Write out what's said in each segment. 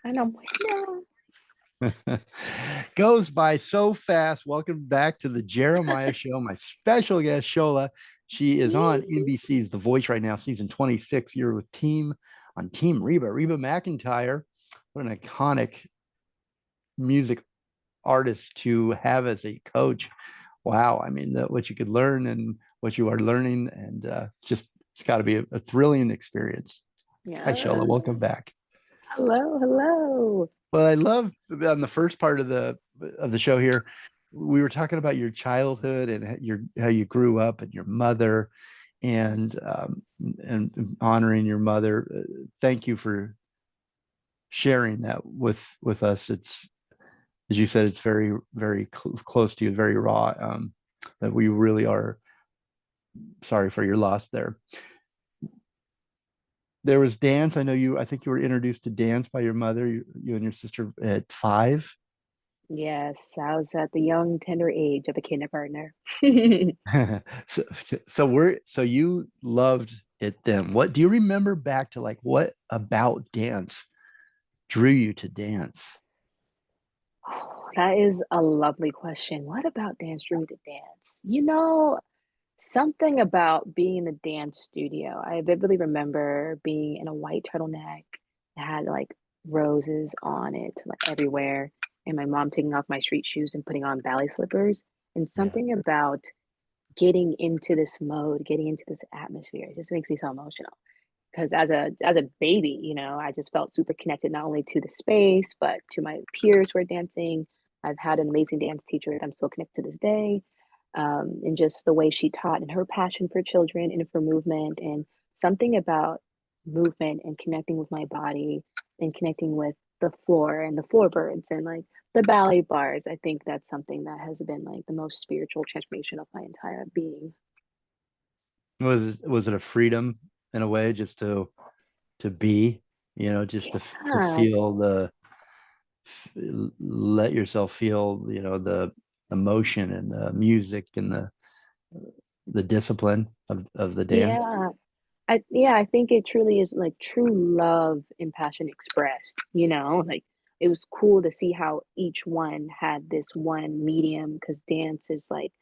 And I'm like, no. Goes by so fast. Welcome back to the Jeremiah Show. My special guest, Shola. She is on NBC's The Voice right now, season 26. You're with Team Reba. Reba McEntire. What an iconic music artist to have as a coach. Wow. I mean, what you could learn and what you are learning. And it's got to be a thrilling experience. Hi, Shola. Yes. Welcome back. Hello, hello. Well, I love on the first part of the show here, we were talking about your childhood and your how you grew up and your mother and honoring your mother. Thank you for sharing that with us. It's as you said, it's very close to you, very raw. That we really are sorry for your loss there. There was dance. I know you. I think you were introduced to dance by your mother. You and your sister at 5. Yes, I was at the young, tender age of a kindergartner. so so you loved it then. What do you remember back to, like, what about dance drew you to dance? Oh, that is a lovely question. What about dance drew me to dance? Something about being in the dance studio. I vividly remember being in a white turtleneck that had like roses on it, like everywhere, and my mom taking off my street shoes and putting on ballet slippers. And Yeah. something about getting into this mode, getting into this atmosphere, it just makes me so emotional. Because as a baby, I just felt super connected not only to the space, but to my peers who are dancing. I've had an amazing dance teacher that I'm still connected to this day. And just the way she taught and her passion for children and for movement and something about movement and connecting with my body and connecting with the floor and the floorboards and like the ballet bars. I think that's something that has been like the most spiritual transformation of my entire being. Was it a freedom in a way, just to be, just to Yeah, feel let yourself feel, the emotion and the music and the discipline of the dance. yeah. I think it truly is like true love and passion expressed. Like it was cool to see how each one had this one medium because dance is like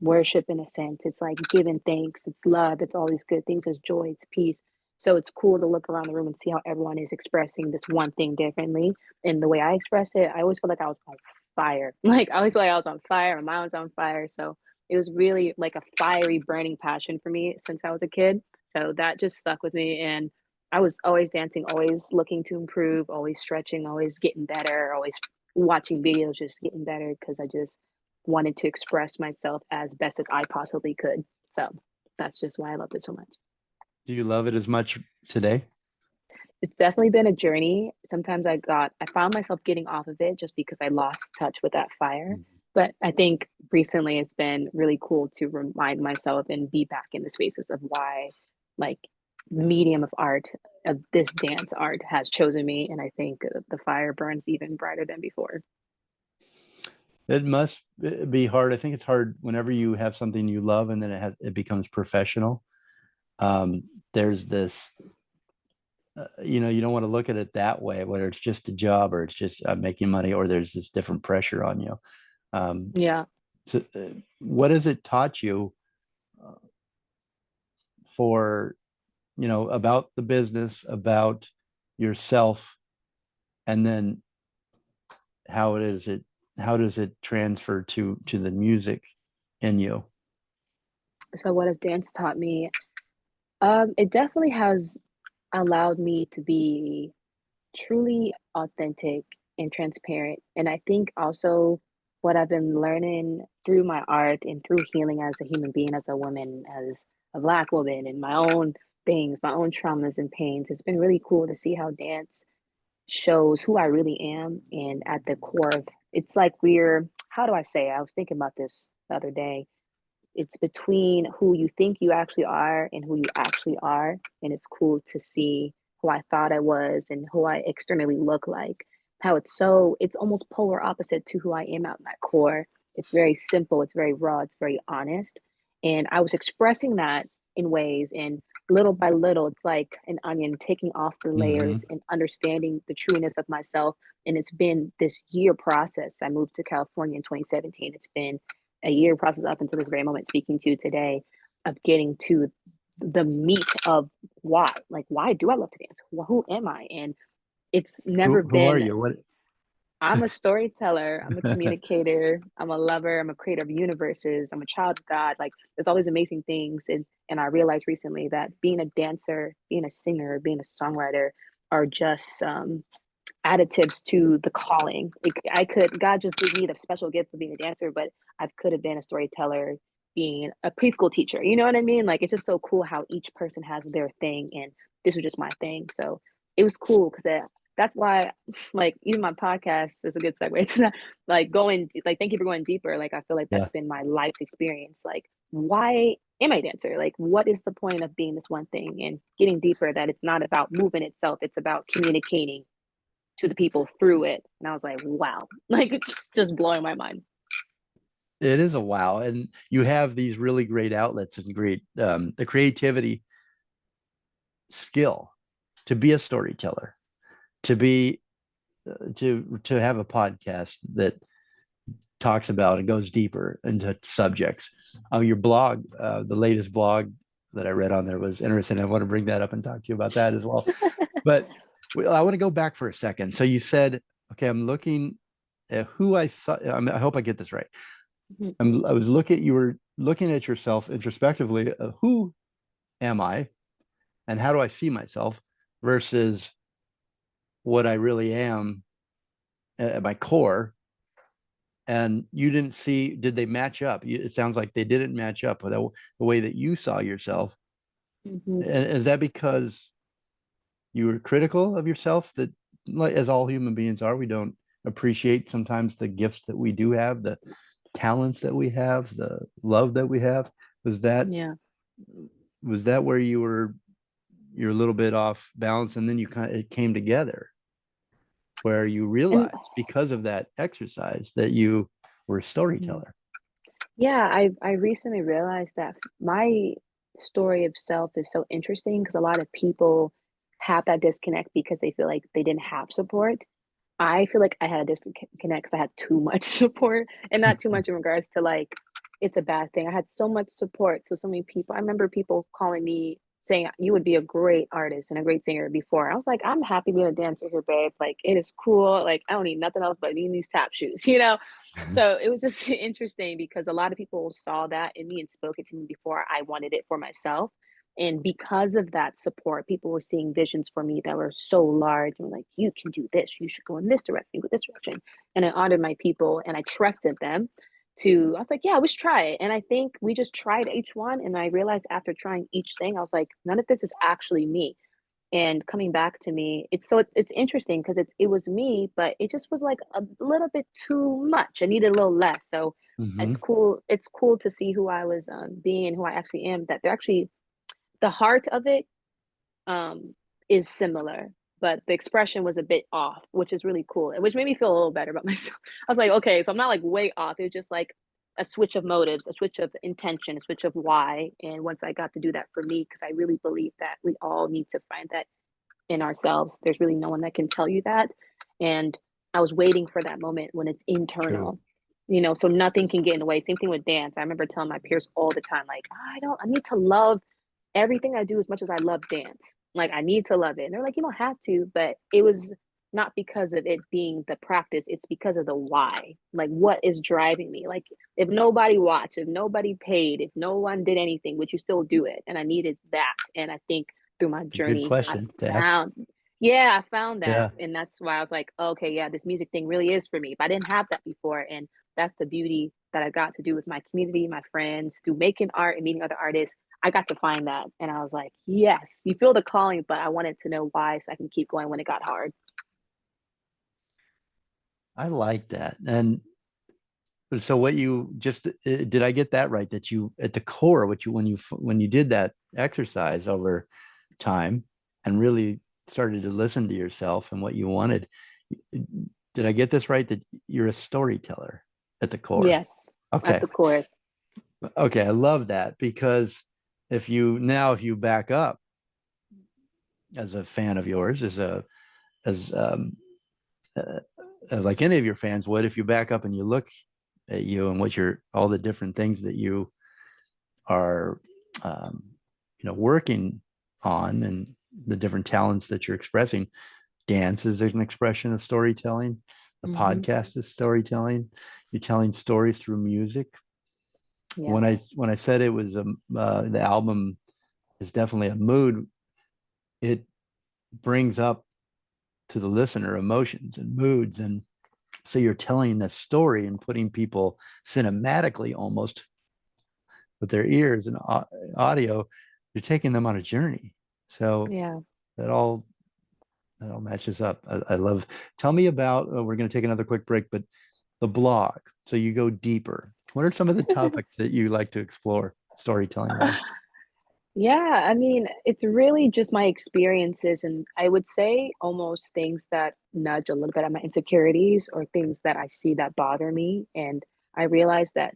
worship in a sense. It's like giving thanks, it's love, it's all these good things, it's joy, it's peace. So it's cool to look around the room and see how everyone is expressing this one thing differently. And the way I express it, I always feel like I was on fire. Like I always feel like I was on fire, my mind was on fire. So it was really like a fiery, burning passion for me since I was a kid. So that just stuck with me. And I was always dancing, always looking to improve, always stretching, always getting better, always watching videos, just getting better because I just wanted to express myself as best as I possibly could. So that's just why I loved it so much. Do you love it as much today? It's definitely been a journey. Sometimes I found myself getting off of it just because I lost touch with that fire. But I think recently it's been really cool to remind myself and be back in the spaces of why, like, medium of art, of this dance art has chosen me. And I think the fire burns even brighter than before. It must be hard. I think it's hard whenever you have something you love and then it becomes professional. There's this, you don't want to look at it that way, whether it's just a job or it's just making money, or there's this different pressure on you. Um, Yeah. what has it taught you uh, for, about the business, about yourself, and then how it is it how does it transfer to the music in you? So what has dance taught me? It definitely has allowed me to be truly authentic and transparent. And I think also what I've been learning through my art and through healing as a human being, as a woman, as a Black woman, and my own things, my own traumas and pains, it's been really cool to see how dance shows who I really am. And at the core of it's like how do I say? I was thinking about this the other day. It's between who you think you actually are and who you actually are. And it's cool to see who I thought I was and who I externally look like. How it's almost polar opposite to who I am at my core. It's very simple, it's very raw, it's very honest. And I was expressing that in ways. And little by little, it's like an onion, taking off the layers Hmm. and understanding the trueness of myself. And it's been this year process. I moved to California in 2017. It's been a year process up until this very moment, speaking to you today, of getting to the meat of why. Like, why do I love to dance? Who am I? And it's never Who are been, you? What? I'm a storyteller, I'm a communicator, I'm a lover, I'm a creator of universes, I'm a child of God. Like, there's all these amazing things. And I realized recently that being a dancer, being a singer, being a songwriter are just additives to the calling. God just gave me the special gift of being a dancer, but I could have been a storyteller, being a preschool teacher. You know what I mean? Like, it's just so cool how each person has their thing, and this was just my thing. So it was cool because that's why, like, even my podcast is a good segue to that. Like, thank you for going deeper. Like, I feel like Yeah, that's been my life's experience. Like, why am I a dancer? Like, what is the point of being this one thing? And getting deeper, that it's not about movement itself, it's about communicating to the people through it. And I was like, wow, like, it's just blowing my mind. it is a wow. And you have these really great outlets and great the creativity skill to be a storyteller, to be to have a podcast that talks about and goes deeper into subjects. Your blog, the latest blog that I read on there was interesting. I want to bring that up and talk to you about that as well. But I want to go back for a second. So you said, okay, I'm looking at who I thought, I hope I get this right. I was looking, you were looking at yourself introspectively, who am I and how do I see myself versus what I really am at my core. And you didn't see, did they match up? It sounds like they didn't match up with the way that you saw yourself. Mm-hmm. And is that because you were critical of yourself, that, like, as all human beings are, we don't appreciate sometimes the gifts that we do have, the talents that we have, the love that we have? Was that Yeah. was that where you're a little bit off balance, and then you kind of, it came together where you And realized because of that exercise that you were a mhm. storyteller? Yeah, I recently realized that my story of self is so interesting because a lot of people have that disconnect because they feel like they didn't have support. I feel like I had a disconnect because I had too much support, and not too much in regards to like it's a bad thing. I had so much support, so many people. I remember people calling me saying you would be a great artist and a great singer before. I was like, I'm happy being a dancer here, babe. Like, it is cool. Like, I don't need nothing else but these tap shoes, you know? So it was just interesting because a lot of people saw that in me and spoke it to me before I wanted it for myself. And because of that support, people were seeing visions for me that were so large and were like, you can do this, you should go in this direction, go this direction. And I honored my people and I trusted them I was like, yeah, we should try it. And I think we just tried each one. And I realized after trying each thing, I was like, none of this is actually me. And coming back to me, it's interesting because it was me, but it just was like a little bit too much. I needed a little less. So Mm-hmm. it's cool to see who I was being and who I actually am, that they're actually the heart of it um, is similar, but the expression was a bit off, which is really cool, which made me feel a little better about myself. I was like, okay, so I'm not like way off. It was just like a switch of motives, a switch of intention, a switch of why. And once I got to do that for me, because I really believe that we all need to find that in ourselves. There's really no one that can tell you that. And I was waiting for that moment when it's True. internal, so nothing can get in the way. Same thing with dance. I remember telling my peers all the time, like, I need to love everything I do as much as I love dance. Like, I need to love it. And they're like, you don't have to, but it was not because of it being the practice, it's because of the why. Like, what is driving me? Like, if nobody watched, if nobody paid, if no one did anything, would you still do it? And I needed that. And I think through my It's a good journey, question to ask. I found that. Yeah. And that's why I was like, okay, yeah, this music thing really is for me. But I didn't have that before. And that's the beauty that I got to do with my community, my friends, through making art and meeting other artists. I got to find that. And I was like, yes, you feel the calling, but I wanted to know why so I can keep going when it got hard. I like that. And so what you just did, I get that right? That you, at the core, what you, when you did that exercise over time and really started to listen to yourself and what you wanted, did I get this right? That you're a storyteller at the core? Yes, at Okay. the core. Okay. I love that because if you back up as a fan of yours, as like any of your fans would, if you back up and you look at you and what you're all the different things that you are um, working on, and the different talents that you're expressing. Dance is an expression of storytelling. The Hmm. podcast is storytelling. You're telling stories through music. Yes. When I said it was the album is definitely a mood, it brings up to the listener emotions and moods, and so you're telling the story and putting people cinematically almost with their ears and audio. You're taking them on a journey. So Yeah. that all that all matches up. I love. Tell me about. We're going to take another quick break, but the blog. So you go deeper. What are some of the topics that you like to explore, storytelling wise? Yeah, I mean, it's really just my experiences, and I would say almost things that nudge a little bit at my insecurities or things that I see that bother me. And I realize that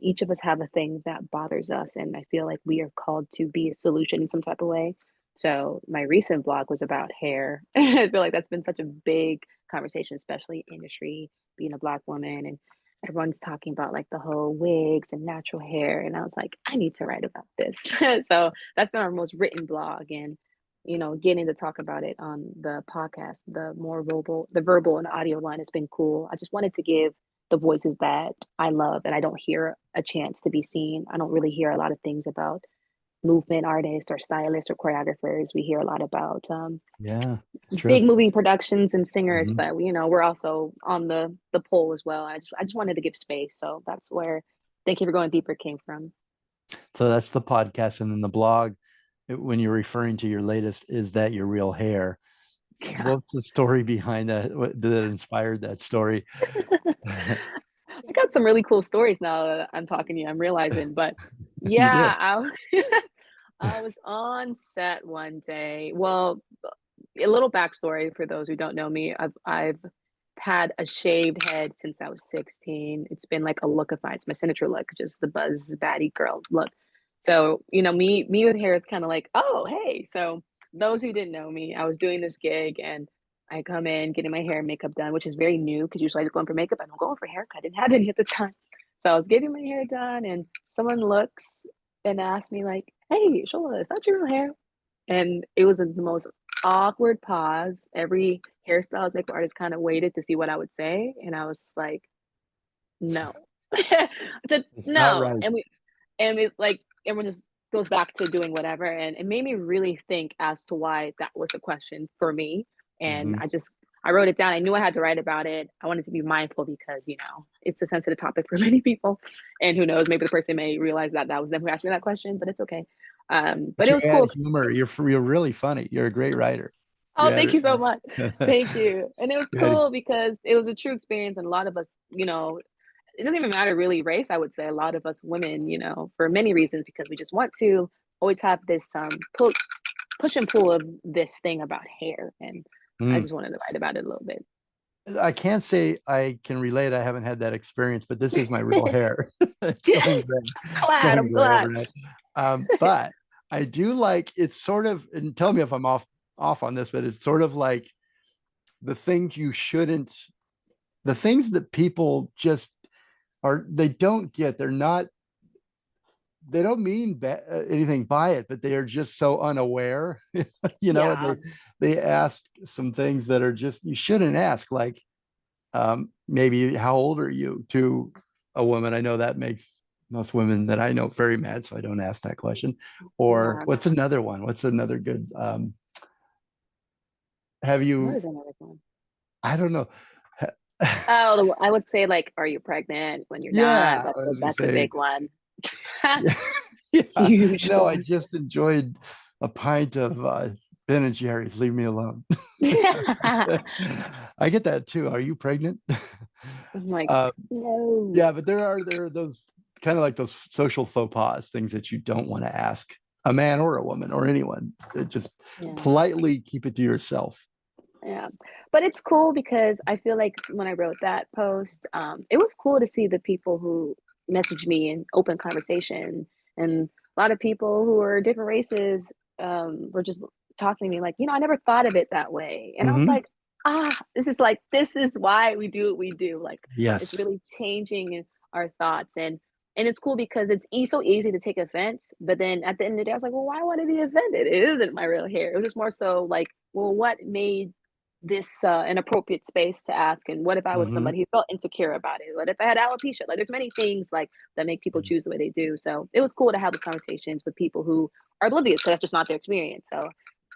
each of us have a thing that bothers us, and I feel like we are called to be a solution in some type of way. So my recent blog was about hair. I feel like that's been such a big conversation, especially industry, being a Black woman, and everyone's talking about like the whole wigs and natural hair, and I was like, I need to write about this. So that's been our most written blog, and getting to talk about it on the podcast, the verbal and audio line has been cool. I just wanted to give the voices that I love and I don't hear a chance to be seen. I don't really hear a lot of things about movement artists or stylists or choreographers. We hear a lot about Yeah, true. big movie productions and singers, Mhm. but we're also on the pole as well. I just wanted to give space, so that's where Thank You for Going Deeper came from. So that's the podcast, and then the blog. When you're referring to your latest, is that your real hair? Yeah. What's the story behind that? What that inspired that story? I got some really cool stories now that I'm talking to you, I'm realizing. But You yeah, do. I was on set one day. Well, a little backstory for those who don't know me. I've had a shaved head since I was 16. It's been like a look of mine. It's my signature look, just the buzz baddie girl look. So, me with hair is kind of like, oh, hey. So those who didn't know me, I was doing this gig and I come in getting my hair and makeup done, which is very new because usually I just go in for makeup. I don't go in for haircut. I didn't have any at the time. So I was getting my hair done and someone looks and asks me like, hey, Shola, is that your real hair? And it was the most awkward pause. Every hairstylist, makeup artist kind of waited to see what I would say. And I was just like, no. I said, It's not no. right. And it's like everyone just goes back to doing whatever. And it made me really think as to why that was a question for me. And Mhm. I wrote it down. I knew I had to write about it. I wanted to be mindful because, it's a sensitive topic for many people. And who knows, maybe the person may realize that that was them who asked me that question, but it's okay. But But it you was add cool. humor. You're really funny. You're a great writer. You Oh, add thank you so much. it. Thank you. And it was You add, cool because it was a true experience. And a lot of us, it doesn't even matter really race, I would say. A lot of us women, for many reasons, because we just want to always have this push and pull of this thing about hair. And I mm. just wanted to write about it a little bit. I can't say I can relate. I haven't had that experience, but this is my real hair. It's going gray. It's Glad, going I'm gray glad. overnight. But I do like it's sort of, and tell me if I'm off on this, but it's sort of like the things you shouldn't, the things that people just are, they don't get. They don't mean anything by it, but they are just so unaware. Yeah. They ask some things that are just you shouldn't ask, like maybe how old are you to a woman. I know that makes most women that I know very mad, so I don't ask that question. Or Yeah. what's another one? What's another good? Have What you? is another one? I don't know. Oh, I would say like, are you pregnant when you're Yeah, not? I was gonna That's a say. big one. Yeah, yeah. Huge No, I one. just enjoyed a pint of Ben and Jerry's. Leave me alone. I get that too. Are you pregnant? I'm like, uh, no. yeah, but there are those kind of like those social faux pas, things that you don't want to ask a man or a woman or anyone. Just Yeah. politely keep it to yourself. Yeah. But it's cool because I feel like when I wrote that post, it was cool to see the people who messaged me in open conversation and a lot of people who are different races were just talking to me like, I never thought of it that way. And I was Hmm. like, this is why we do what we do. Like, it's Yes. really changing our thoughts. And it's cool because so easy to take offense. But then at the end of the day, I was like, well, why would I be offended? It isn't my real hair. It was just more so like, well, what made this an appropriate space to ask? And what if I was Hmm. somebody who felt insecure about it? What if I had alopecia? Like, there's many things like that make people choose the way they do. So it was cool to have those conversations with people who are oblivious because that's just not their experience. So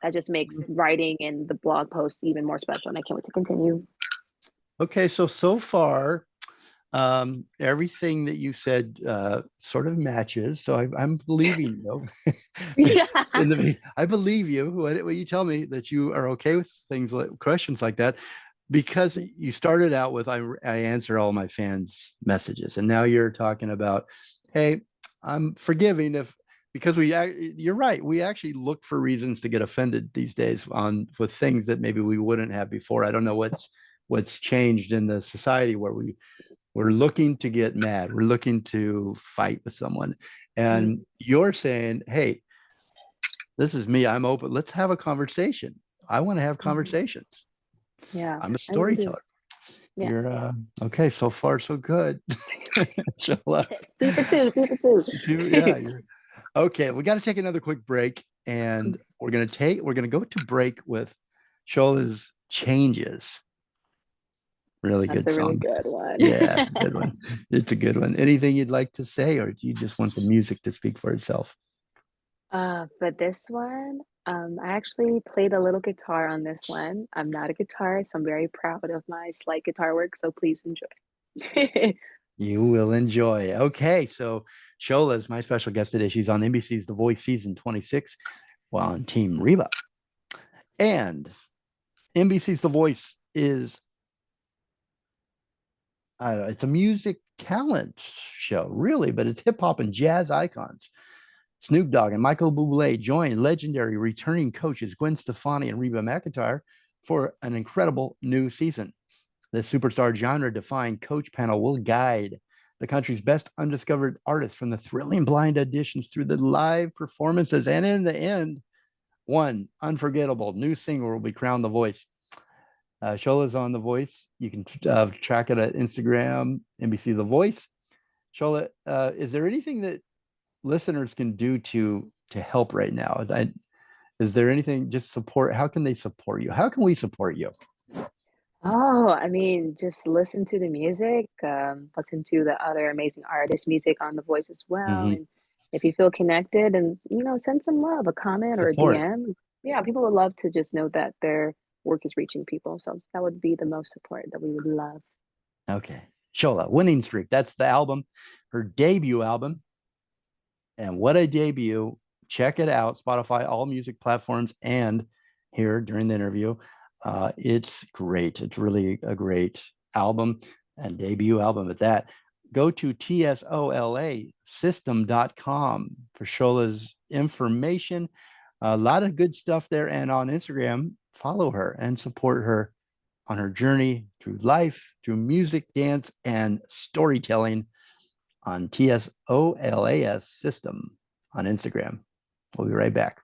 that just makes writing and the blog posts even more special. And I can't wait to continue. Okay, so far, everything that you said sort of matches. So I'm believing you. Yeah. I believe you when you tell me that you are okay with things like questions like that, because you started out with I answer all my fans' messages, and now you're talking about, hey, I'm forgiving if because you're right, we actually look for reasons to get offended these days on with things that maybe we wouldn't have before. I don't know what's changed in the society where we're looking to get mad, we're looking to fight with someone, and you're saying, hey, this is me, I'm open, let's have a conversation, I want to have Mhm. conversations, Yeah, I'm a I really do. storyteller. Yeah. You're okay. So far, so good. Shola, Super two, super two. yeah, you're okay. We got to take another quick break, and we're gonna go to break with Shola's Changes. Really That's good a really song. good one. Yeah, it's a good one. It's a good one. Anything you'd like to say, or do you just want the music to speak for itself? For this one, I actually played a little guitar on this one. I'm not a guitarist. I'm very proud of my slight guitar work, so please enjoy. You will enjoy. Okay, so Shola is my special guest today. She's on NBC's The Voice season 26, while on Team Reba. And NBC's The Voice is I don't know, it's a music talent show, really, but it's hip hop and jazz icons. Snoop Dogg and Michael Bublé join legendary returning coaches Gwen Stefani and Reba McEntire for an incredible new season. The superstar genre defying coach panel will guide the country's best undiscovered artists from the thrilling blind auditions through the live performances. And in the end, one unforgettable new singer will be crowned the voice. Shola's on The Voice. You can track it at Instagram, NBC The Voice. Shola, is there anything that listeners can do to help right now? Is there anything just support? How can they support you? How can we support you? Oh, I mean, just listen to the music, listen to the other amazing artist music on The Voice as well. Mhm. And if you feel connected and, send some love, a comment or a Support. DM. Yeah, people would love to just know that their work is reaching people. So that would be the most support that we would love. Okay. Shola, Winning Streak. That's the album, her debut album. And what a debut. Check it out. Spotify, all music platforms, and here during the interview. It's great. It's really a great album and debut album at that. Go to TSOLA system.com for Shola's information. A lot of good stuff there. And on Instagram, follow her and support her on her journey through life, through music, dance, and storytelling on TSOLAS system on Instagram. We'll be right back.